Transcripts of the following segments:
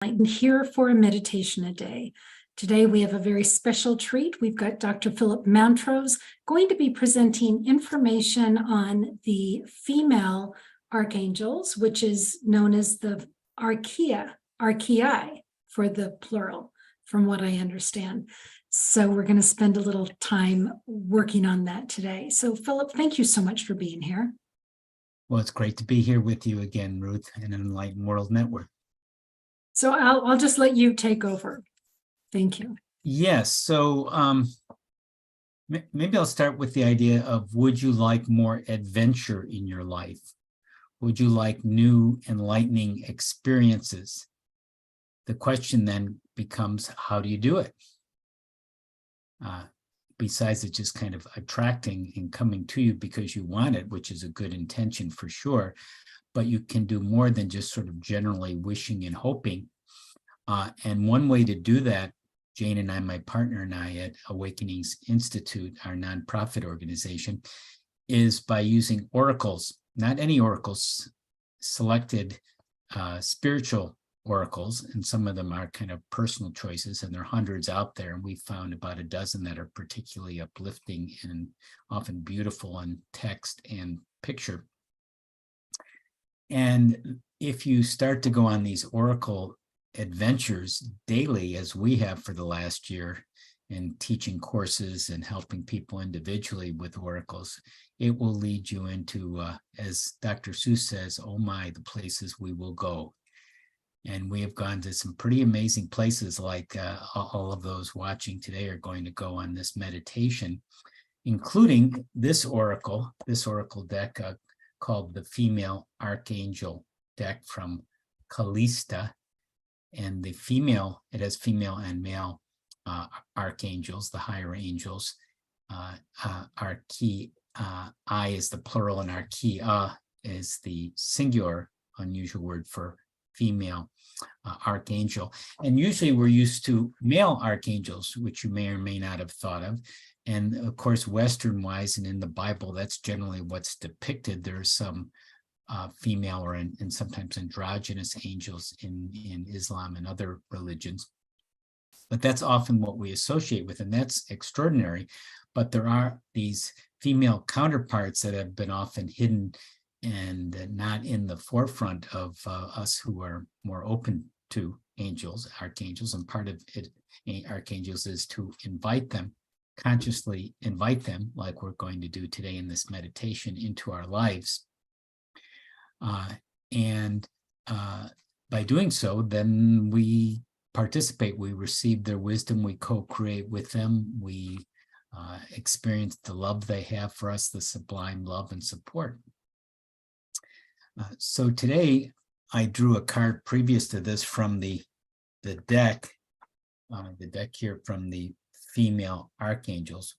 Here for a meditation a day. Today we have a very special treat. We've got Dr. Phillip Mountrose going to be presenting information on the female archangels, which is known as the archei for the plural, from what I understand. So we're going to spend a little time working on that today. So Phillip, thank you so much for being here. Well, it's great to be here with you again, Ruth, and Enlightened World Network. So I'll just let you take over. Thank you. Yes. So maybe I'll start with the idea of, would you like more adventure in your life? Would you like new enlightening experiences? The question then becomes, how do you do it? Besides it just kind of attracting and coming to you because you want it, which is a good intention for sure, but you can do more than just sort of generally wishing and hoping. And one way to do that, Jane and I, my partner and I at Awakenings Institute, our nonprofit organization, is by using oracles, not any oracles, selected spiritual oracles, and some of them are kind of personal choices, and there are hundreds out there, and we found about a dozen that are particularly uplifting and often beautiful in text and picture. And if you start to go on these oracle adventures daily, as we have for the last year, in teaching courses and helping people individually with oracles, it will lead you into, as Dr. Seuss says, oh my, the places we will go. And we have gone to some pretty amazing places, like all of those watching today are going to go on this meditation, including this oracle deck called the Female Archangel deck from Calista. And the female, it has female and male archangels, the higher angels. Archei is the plural, and archeia is the singular, unusual word for female archangel. And usually we're used to male archangels, which you may or may not have thought of. And of course, Western wise and in the Bible, that's generally what's depicted. There's some female or and sometimes androgynous angels in Islam and other religions. But that's often what we associate with, and that's extraordinary. But there are these female counterparts that have been often hidden and not in the forefront of us who are more open to angels, archangels. And part of it, archangels, is to invite them, consciously invite them, like we're going to do today in this meditation, into our lives. By doing so, then we participate, we receive their wisdom, we co-create with them, we experience the love they have for us, the sublime love and support. So today I drew a card previous to this from the deck here from the female archangels,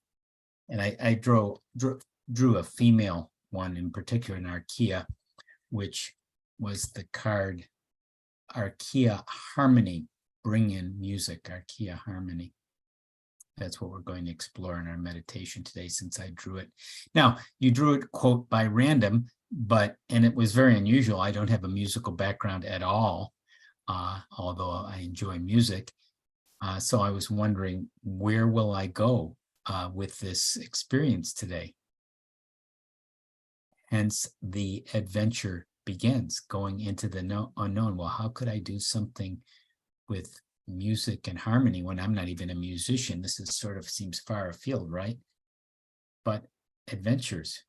and I drew a female one in particular, an archeia, which was the card Archeia Harmony, bring in music, Archeia Harmony. That's what we're going to explore in our meditation today, since I drew it. Now, you drew it, quote, by random, and it was very unusual. I don't have a musical background at all, although I enjoy music. So I was wondering, where will I go with this experience today? Hence, the adventure begins, going into the unknown. Well, how could I do something with music and harmony when I'm not even a musician? This is sort of seems far afield, right? But adventures,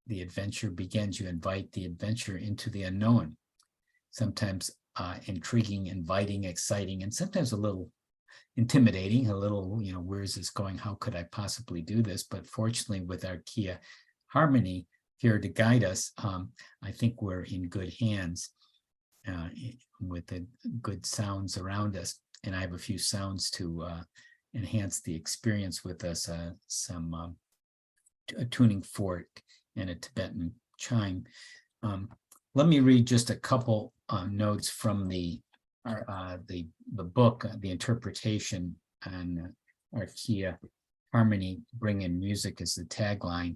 the adventure begins. You invite the adventure into the unknown. Sometimes intriguing, inviting, exciting, and sometimes a little intimidating, a little, where is this going? How could I possibly do this? But fortunately, with Archeia Harmony here to guide us, I think we're in good hands with the good sounds around us. And I have a few sounds to enhance the experience with us, some a tuning fork and a Tibetan chime. Let me read just a couple notes from the book, the interpretation on Archeia Harmony, bring in music as the tagline.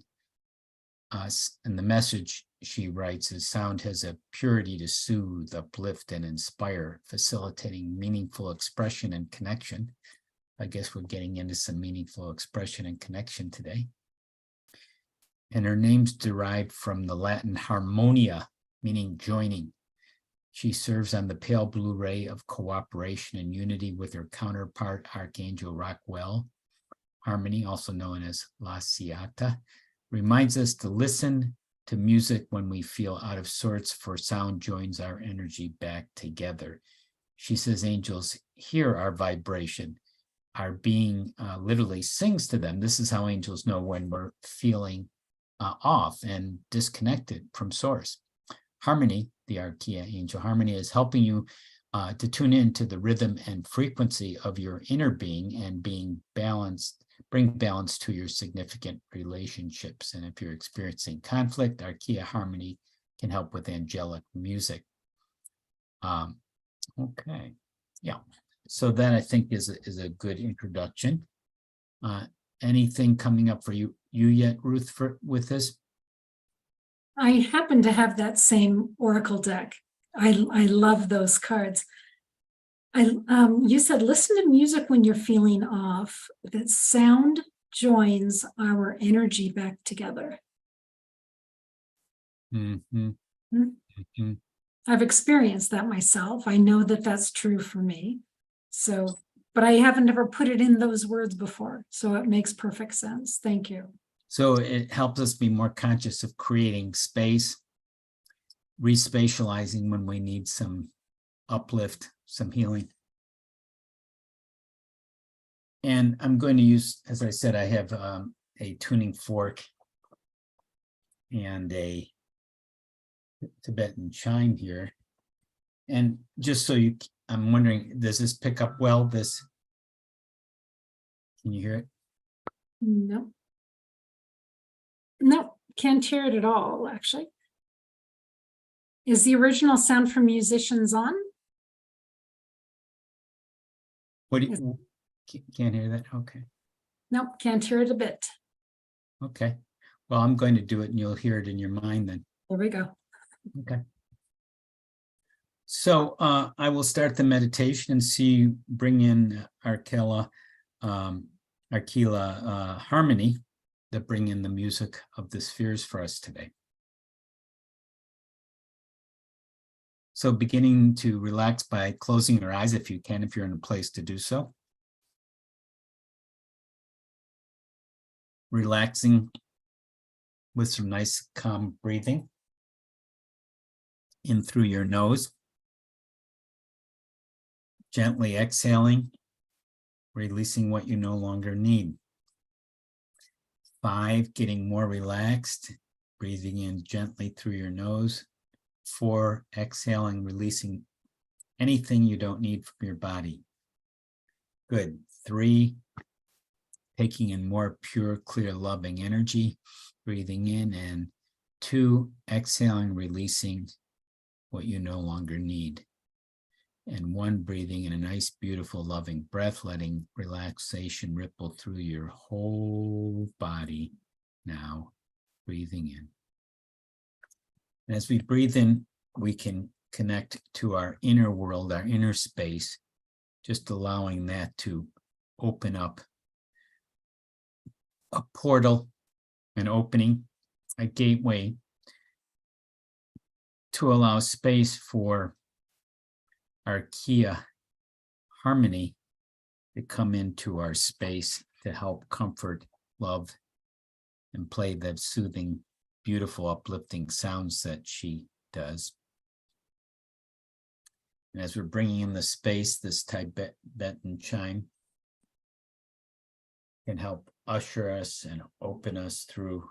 and the message she writes is sound has a purity to soothe, uplift, and inspire, facilitating meaningful expression and connection. I guess we're getting into some meaningful expression and connection today. And her name's derived from the Latin harmonia, meaning joining. She serves on the pale blue ray of cooperation and unity with her counterpart, Archangel Rockwell. Harmony, also known as La Ciata, reminds us to listen to music when we feel out of sorts, for sound joins our energy back together. She says angels hear our vibration. Our being literally sings to them. This is how angels know when we're feeling off and disconnected from source. Harmony, the Archaea angel harmony, is helping you to tune into the rhythm and frequency of your inner being and being balanced, bring balance to your significant relationships. And if you're experiencing conflict, Archaea harmony can help with angelic music. Okay, yeah. So that I think is a good introduction. Anything coming up for you yet, Ruth, with this? I happen to have that same oracle deck. I love those cards. You said listen to music when you're feeling off. That sound joins our energy back together. Mm-hmm. Mm-hmm. I've experienced that myself. I know that that's true for me. So, but I haven't ever put it in those words before. So it makes perfect sense. Thank you. So it helps us be more conscious of creating space, respatializing when we need some uplift, some healing. And I'm going to use, as I said, I have a tuning fork and a Tibetan chime here. And just so I'm wondering, does this pick up well? This, can you hear it? No. No, can't hear it at all, actually. Is the original sound from musicians on? What do you, can't hear that? Okay. Nope, can't hear it a bit. Okay. Well, I'm going to do it and you'll hear it in your mind then. There we go. Okay. So I will start the meditation and see, bring in Archaea harmony that bring in the music of the spheres for us today. So beginning to relax by closing your eyes if you can, if you're in a place to do so. Relaxing with some nice calm breathing in through your nose. Gently exhaling, releasing what you no longer need. 5, getting more relaxed, breathing in gently through your nose. 4, exhaling, releasing anything you don't need from your body. Good. 3, taking in more pure, clear, loving energy, breathing in, and 2, exhaling, releasing what you no longer need. And 1, breathing in a nice, beautiful, loving breath, letting relaxation ripple through your whole body. Now, breathing in. And as we breathe in, we can connect to our inner world, our inner space, just allowing that to open up a portal, an opening, a gateway to allow space for Archaea harmony to come into our space to help comfort, love, and play the soothing, beautiful, uplifting sounds that she does. And as we're bringing in the space, this Tibetan chime can help usher us and open us through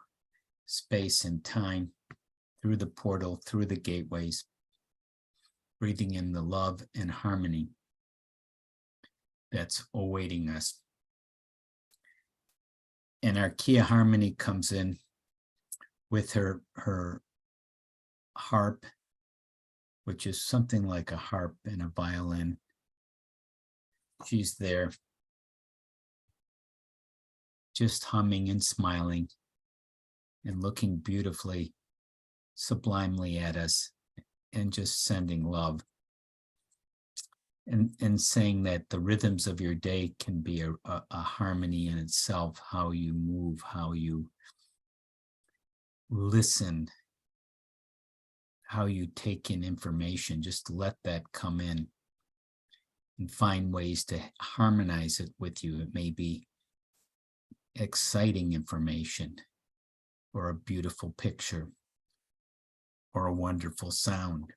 space and time, through the portal, through the gateways, breathing in the love and harmony that's awaiting us. And Archaea harmony comes in with her harp, which is something like a harp and a violin. She's there, just humming and smiling and looking beautifully, sublimely at us, and just sending love. And saying that the rhythms of your day can be a harmony in itself, how you move, how you listen, how you take in information. Just let that come in and find ways to harmonize it with you. It may be exciting information, or a beautiful picture, or a wonderful sound,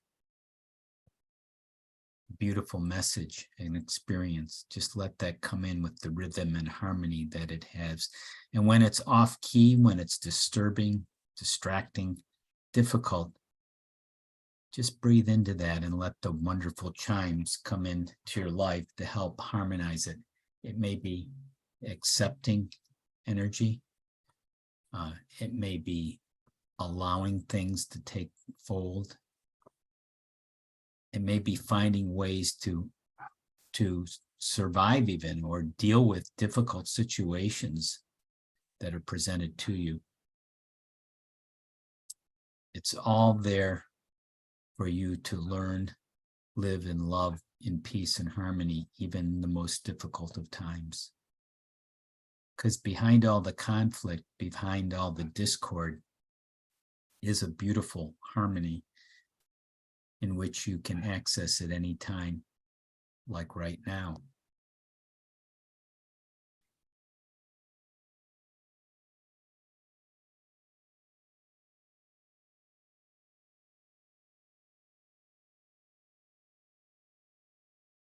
beautiful message and experience. Just let that come in with the rhythm and harmony that it has. And when it's off key, when it's disturbing, distracting, difficult, just breathe into that and let the wonderful chimes come into your life to help harmonize it. It may be accepting energy. It may be allowing things to take fold. It may be finding ways to survive even, or deal with difficult situations that are presented to you. It's all there for you to learn, live, and love in peace and harmony, even in the most difficult of times. Because behind all the conflict, behind all the discord, is a beautiful harmony in which you can access at any time, like right now.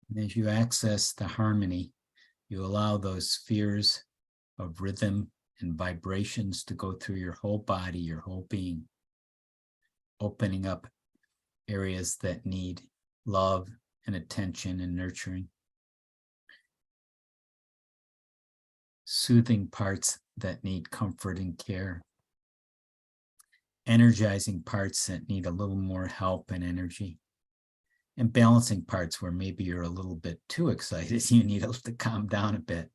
And as you access the harmony, you allow those spheres of rhythm and vibrations to go through your whole body, your whole being, opening up areas that need love and attention and nurturing, soothing parts that need comfort and care, energizing parts that need a little more help and energy, and balancing parts where maybe you're a little bit too excited, you need to calm down a bit.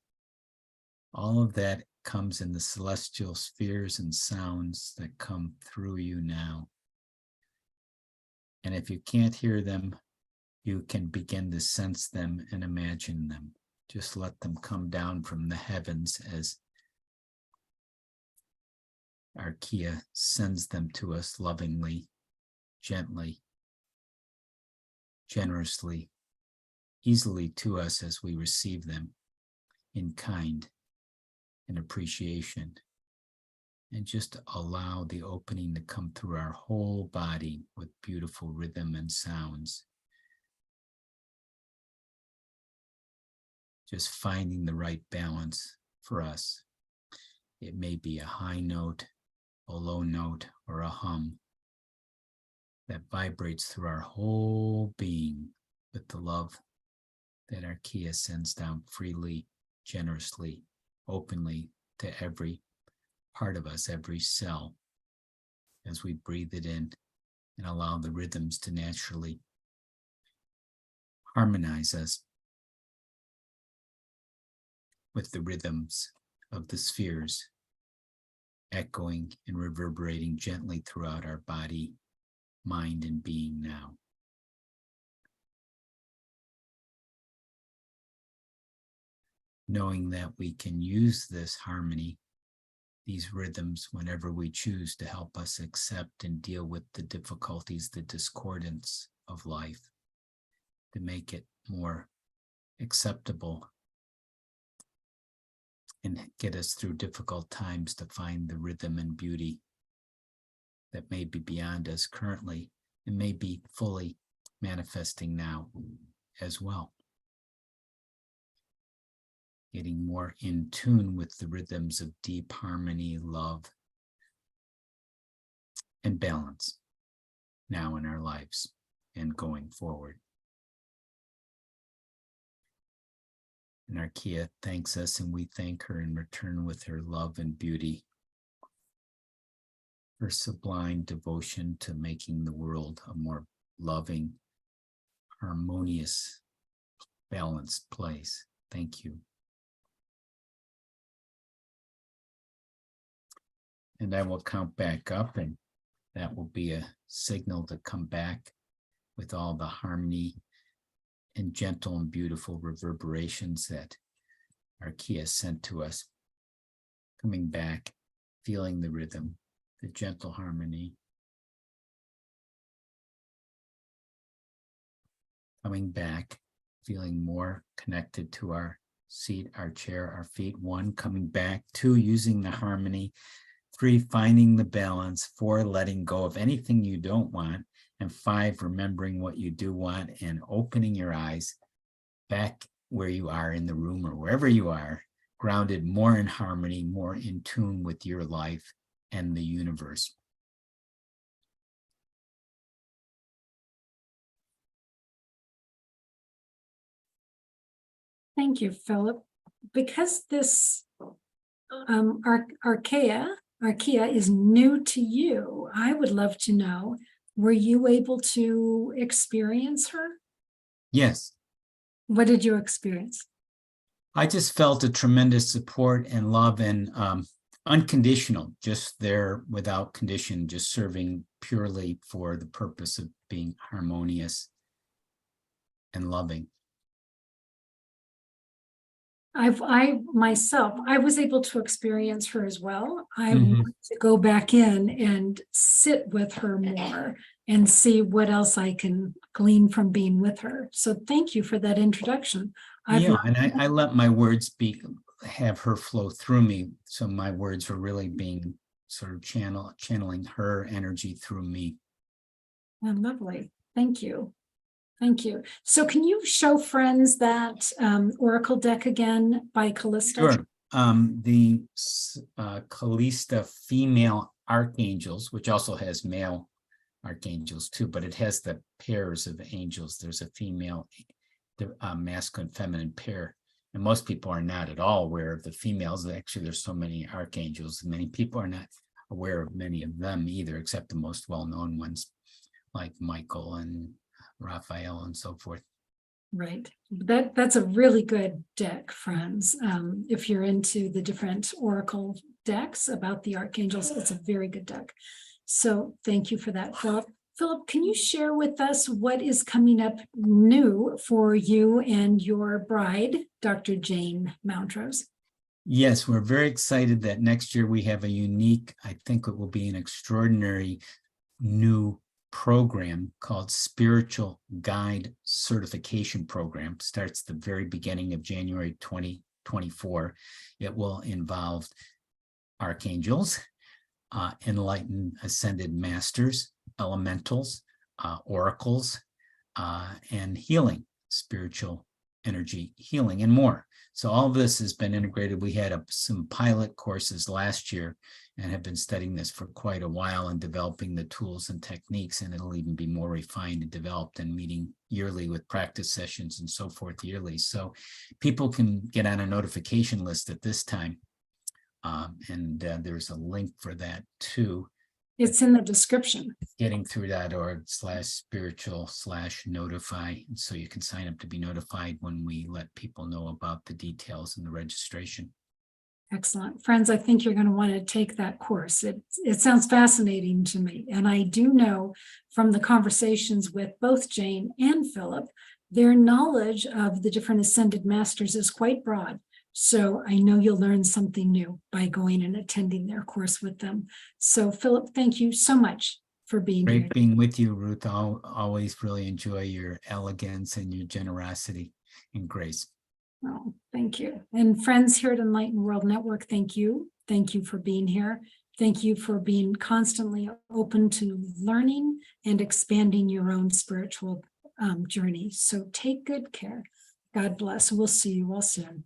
All of that comes in the celestial spheres and sounds that come through you now. And if you can't hear them, you can begin to sense them and imagine them. Just let them come down from the heavens as Archaea sends them to us lovingly, gently, generously, easily to us as we receive them in kind and appreciation. And just allow the opening to come through our whole body with beautiful rhythm and sounds. Just finding the right balance for us. It may be a high note, a low note, or a hum that vibrates through our whole being with the love that Archaea sends down freely, generously, openly to every part of us, every cell, as we breathe it in and allow the rhythms to naturally harmonize us with the rhythms of the spheres, echoing and reverberating gently throughout our body, mind, and being now. Knowing that we can use this harmony, these rhythms, whenever we choose, to help us accept and deal with the difficulties, the discordance of life, to make it more acceptable and get us through difficult times, to find the rhythm and beauty that may be beyond us currently and may be fully manifesting now as well. Getting more in tune with the rhythms of deep harmony, love, and balance now in our lives and going forward. And Archaea thanks us, and we thank her in return with her love and beauty, her sublime devotion to making the world a more loving, harmonious, balanced place. Thank you. And I will count back up, and that will be a signal to come back with all the harmony and gentle and beautiful reverberations that Archaea sent to us. Coming back, feeling the rhythm, the gentle harmony. Coming back, feeling more connected to our seat, our chair, our feet. 1, coming back. 2, using the harmony. 3, finding the balance. 4, letting go of anything you don't want. And 5, remembering what you do want and opening your eyes back where you are in the room or wherever you are, grounded more in harmony, more in tune with your life and the universe. Thank you, Philip. Because this Archaea is new to you, I would love to know, were you able to experience her? Yes. What did you experience? I just felt a tremendous support and love and unconditional, just there without condition, just serving purely for the purpose of being harmonious and loving. I myself was able to experience her as well. I want to go back in and sit with her more and see what else I can glean from being with her. So thank you for that introduction. And I let my words have her flow through me. So my words were really being sort of channeling her energy through me. Oh, lovely. Thank you. Thank you. So can you show friends that Oracle deck again by Calista? Sure. The Calista Female Archangels, which also has male archangels too, but it has the pairs of angels. There's a female, masculine, feminine pair. And most people are not at all aware of the females. Actually, there's so many archangels. Many people are not aware of many of them either, except the most well-known ones like Michael and Raphael and so forth. Right. That's a really good deck, friends. If you're into the different Oracle decks about the archangels, it's a very good deck. So thank you for that, Philip. Philip, can you share with us what is coming up new for you and your bride, Dr. Jane Mountrose? Yes, we're very excited that next year we have a unique, I think it will be an extraordinary new program called Spiritual Guide Certification Program. Starts the very beginning of January 2024. It will involve archangels, enlightened ascended masters, elementals, oracles, and healing, spiritual energy healing, and more. So all of this has been integrated. We had some pilot courses last year and have been studying this for quite a while and developing the tools and techniques, and it'll even be more refined and developed and meeting yearly with practice sessions and so forth yearly. So people can get on a notification list at this time. There's a link for that too. It's in the description. Gettingthrough.org/spiritual/notify. So you can sign up to be notified when we let people know about the details and the registration. Excellent. Friends, I think you're going to want to take that course. It sounds fascinating to me. And I do know from the conversations with both Jane and Philip, their knowledge of the different ascended masters is quite broad. So I know you'll learn something new by going and attending their course with them. So Philip, thank you so much for being here. Great being with you, Ruth. I'll always really enjoy your elegance and your generosity and grace. Oh, thank you. And friends here at Enlightened World Network, thank you. Thank you for being here. Thank you for being constantly open to learning and expanding your own spiritual journey. So take good care. God bless. We'll see you all soon.